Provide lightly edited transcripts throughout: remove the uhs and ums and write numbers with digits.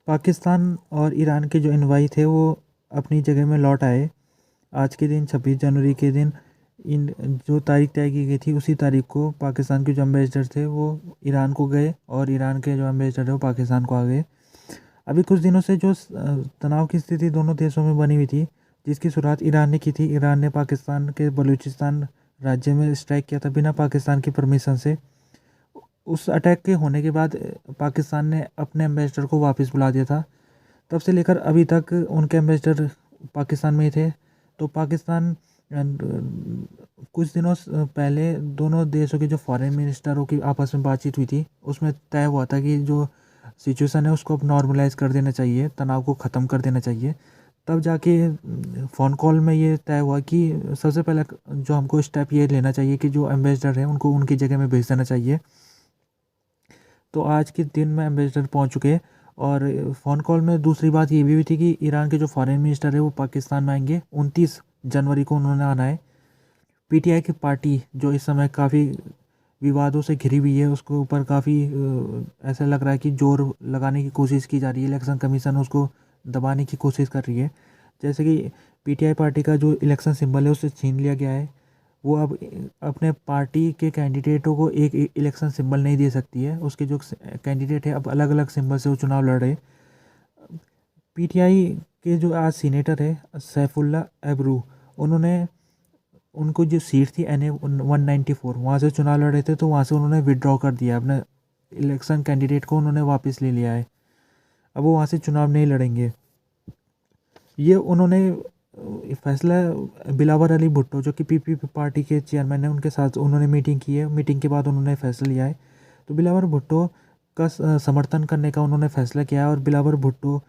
पाकिस्तान और ईरान के जो एनवॉय थे वो अपनी जगह में लौट आए। आज के दिन 26 जनवरी के दिन इन जो तारीख तय की गई थी उसी तारीख को पाकिस्तान के जो एम्बेसडर थे वो ईरान को गए और ईरान के जो एम्बेसडर थे वो पाकिस्तान को आ गए। अभी कुछ दिनों से जो तनाव की स्थिति दोनों देशों में बनी हुई थी, जिसकी शुरुआत ईरान ने की थी। ईरान ने पाकिस्तान के बलूचिस्तान राज्य में स्ट्राइक किया था बिना पाकिस्तान की परमिशन से। उस अटैक के होने के बाद पाकिस्तान ने अपने एम्बेसडर को वापस बुला दिया था। तब से लेकर अभी तक उनके एम्बेसडर पाकिस्तान में ही थे। तो पाकिस्तान कुछ दिनों पहले दोनों देशों के जो फॉरेन मिनिस्टरों की आपस में बातचीत हुई थी, उसमें तय हुआ था कि जो सिचुएशन है उसको अब नॉर्मलाइज कर देना चाहिए, तनाव को ख़त्म कर देना चाहिए। तब जाके फ़ोन कॉल में ये तय हुआ कि सबसे पहले जो हमको स्टेप ये लेना चाहिए कि जो एम्बेसडर हैं उनको उनकी जगह में भेज देना चाहिए। तो आज के दिन में एम्बेसडर पहुंच चुके। और फ़ोन कॉल में दूसरी बात ये भी हुई थी कि ईरान के जो फॉरेन मिनिस्टर है वो पाकिस्तान में आएंगे। 29 जनवरी को उन्होंने आना है। पीटीआई की पार्टी जो इस समय काफ़ी विवादों से घिरी हुई है, उसके ऊपर काफ़ी ऐसा लग रहा है कि जोर लगाने की कोशिश की जा रही है। इलेक्शन कमीशन उसको दबाने की कोशिश कर रही है। जैसे कि पीटीआई पार्टी का जो इलेक्शन सिंबल है उसे छीन लिया गया है। वो अब अपने पार्टी के कैंडिडेटों को एक इलेक्शन सिंबल नहीं दे सकती है। उसके जो कैंडिडेट है अब अलग अलग सिंबल से वो चुनाव लड़ रहे। पीटीआई के जो आज सीनेटर है सैफुल्ला एब्रू, उन्होंने उनको जो सीट थी NA 194 वहाँ से चुनाव लड़ रहे थे, तो वहाँ से उन्होंने विड्रॉ कर दिया। अपने इलेक्शन कैंडिडेट को उन्होंने वापस ले लिया है। अब वो वहाँ से चुनाव नहीं लड़ेंगे। ये उन्होंने फैसला बिलावर अली भुट्टो जो कि पीपीपी पार्टी के चेयरमैन हैं उनके साथ उन्होंने मीटिंग की है। मीटिंग के बाद उन्होंने फैसला लिया है। तो बिलावर भुट्टो का समर्थन करने का उन्होंने फैसला किया है और बिलावर भुट्टो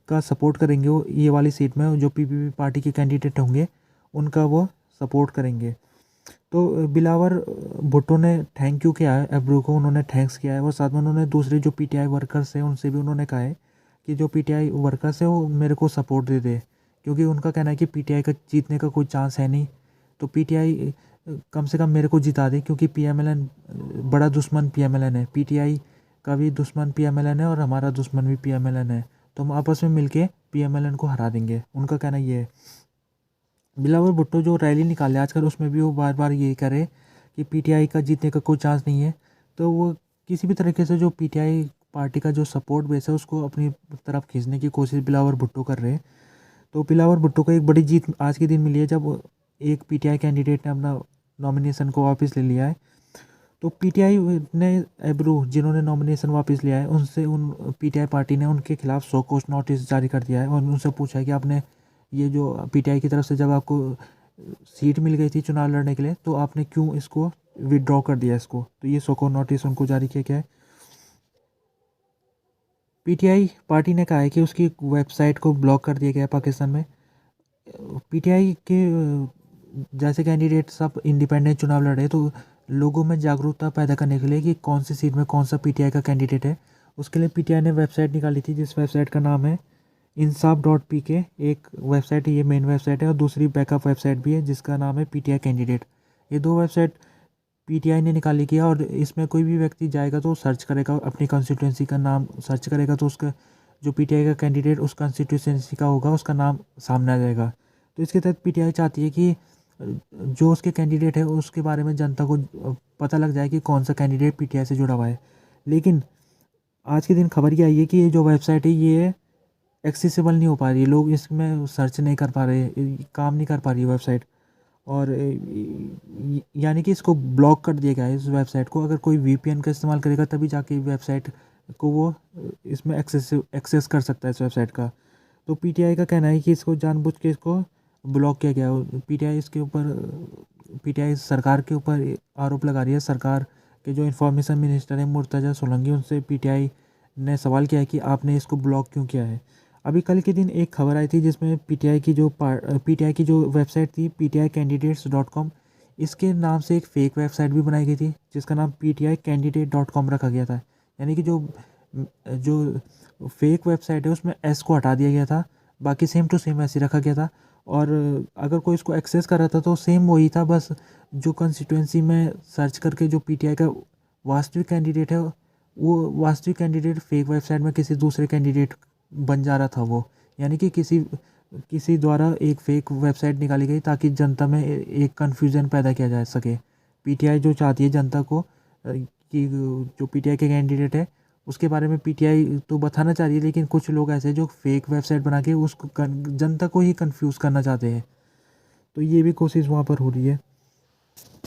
का सपोर्ट करेंगे। वो ये वाली सीट में जो पीपीपी पार्टी के कैंडिडेट होंगे उनका वो सपोर्ट करेंगे। तो बिलावर भुट्टो ने थैंक यू किया है एब्रू को, उन्होंने थैंक्स किया है। और साथ में उन्होंने दूसरे जो पीटीआई वर्कर्स हैं उनसे भी उन्होंने कहा है कि जो पीटीआई वर्कर्स है वो मेरे को सपोर्ट दे दे, क्योंकि उनका कहना है कि पीटीआई का जीतने का कोई चांस है नहीं। तो पीटीआई कम से कम मेरे को जिता दे, क्योंकि पीएमएलएन बड़ा दुश्मन पीएमएलएन है। पीटीआई का भी दुश्मन पीएमएलएन है और हमारा दुश्मन भी पीएमएलएन है। तो हम आपस में मिलके पीएमएलएन को हरा देंगे, उनका कहना ये है। बिलावर भुट्टो जो रैली निकाले आजकल उसमें भी वो बार बार यही करे कि पीटीआई का जीतने का कोई चांस नहीं है। तो वो किसी भी तरीके से जो पीटीआई पार्टी का जो सपोर्ट बेस है उसको अपनी तरफ खींचने की कोशिश बिलावर भुट्टो कर रहे हैं। तो बिलावर भुट्टो को एक बड़ी जीत आज के दिन मिली है जब एक पीटीआई कैंडिडेट ने अपना नॉमिनेशन को वापस ले लिया है। तो पीटीआई ने एब्रू जिन्होंने नॉमिनेशन वापस लिया है उनसे उन पीटीआई पार्टी ने उनके खिलाफ शो कॉज नोटिस जारी कर दिया है और उनसे पूछा है कि आपने ये जो पीटीआई की तरफ से जब आपको सीट मिल गई थी चुनाव लड़ने के लिए तो आपने क्यों इसको विदड्रॉ कर दिया इसको। तो ये शो कॉज नोटिस उनको जारी किया गया है। पीटीआई पार्टी ने कहा है कि उसकी वेबसाइट को ब्लॉक कर दिया गया है पाकिस्तान में। पीटीआई के जैसे कैंडिडेट सब इंडिपेंडेंट चुनाव लड़ रहे तो लोगों में जागरूकता पैदा करने के लिए कि कौन सी सीट में कौन सा पीटीआई का कैंडिडेट है, उसके लिए पीटीआई ने वेबसाइट निकाली थी जिस वेबसाइट का नाम है इंसाफ.pk। एक वेबसाइट है, ये मेन वेबसाइट है, और दूसरी बैकअप वेबसाइट भी है जिसका नाम है पीटीआई कैंडिडेट। ये दो वेबसाइट पीटीआई ने निकाली किया और इसमें कोई भी व्यक्ति जाएगा तो सर्च करेगा, अपनी कॉन्स्टिट्यूंसी का नाम सर्च करेगा तो उसका जो पीटीआई का कैंडिडेट उस कॉन्स्टिट्यूंसी का होगा उसका नाम सामने आ जाएगा। तो इसके तहत पीटीआई चाहती है कि जो उसके कैंडिडेट है उसके बारे में जनता को पता लग जाए कि कौन सा कैंडिडेट पीटीआई से जुड़ा हुआ है। लेकिन आज के दिन खबर ये आई है कि ये जो वेबसाइट है ये एक्सेसिबल नहीं हो पा रही है, लोग इसमें सर्च नहीं कर पा रहे, काम नहीं कर पा रही है वेबसाइट। और यानी कि इसको ब्लॉक कर दिया गया है इस वेबसाइट को। अगर कोई वीपीएन का इस्तेमाल करेगा तभी जाके वेबसाइट को वो इसमें एक्सेस कर सकता है इस वेबसाइट का। तो पीटीआई का कहना है कि इसको जानबूझ के इसको ब्लॉक किया गया। पीटीआई इसके ऊपर पीटीआई सरकार के ऊपर आरोप लगा रही है। सरकार के जो इंफॉर्मेशन मिनिस्टर हैं मुर्तज़ा सोलंकी, उनसे पीटीआई ने सवाल किया है कि आपने इसको ब्लॉक क्यों किया है। अभी कल के दिन एक खबर आई थी जिसमें पीटीआई की जो वेबसाइट थी pticandidates.com, इसके नाम से एक फ़ेक वेबसाइट भी बनाई गई थी जिसका नाम pticandidate.com रखा गया था। यानी कि जो जो फेक वेबसाइट है उसमें एस को हटा दिया गया था, बाकी सेम टू सेम ऐसे रखा गया था। और अगर कोई इसको एक्सेस कर रहा था तो सेम वही था, बस जो कंस्टिट्यूंसी में सर्च करके जो पीटीआई का वास्तविक कैंडिडेट है वो वास्तविक कैंडिडेट फेक वेबसाइट में किसी दूसरे कैंडिडेट बन जा रहा था वो, यानी कि किसी द्वारा एक फेक वेबसाइट निकाली गई ताकि जनता में एक कन्फ्यूज़न पैदा किया जा सके। पीटीआई जो चाहती है जनता को कि जो पीटीआई के कैंडिडेट है उसके बारे में पीटीआई तो बताना चाह रही है, लेकिन कुछ लोग ऐसे जो फेक वेबसाइट बना के उसको जनता को ही कंफ्यूज करना चाहते हैं। तो ये भी कोशिश वहाँ पर हो रही है।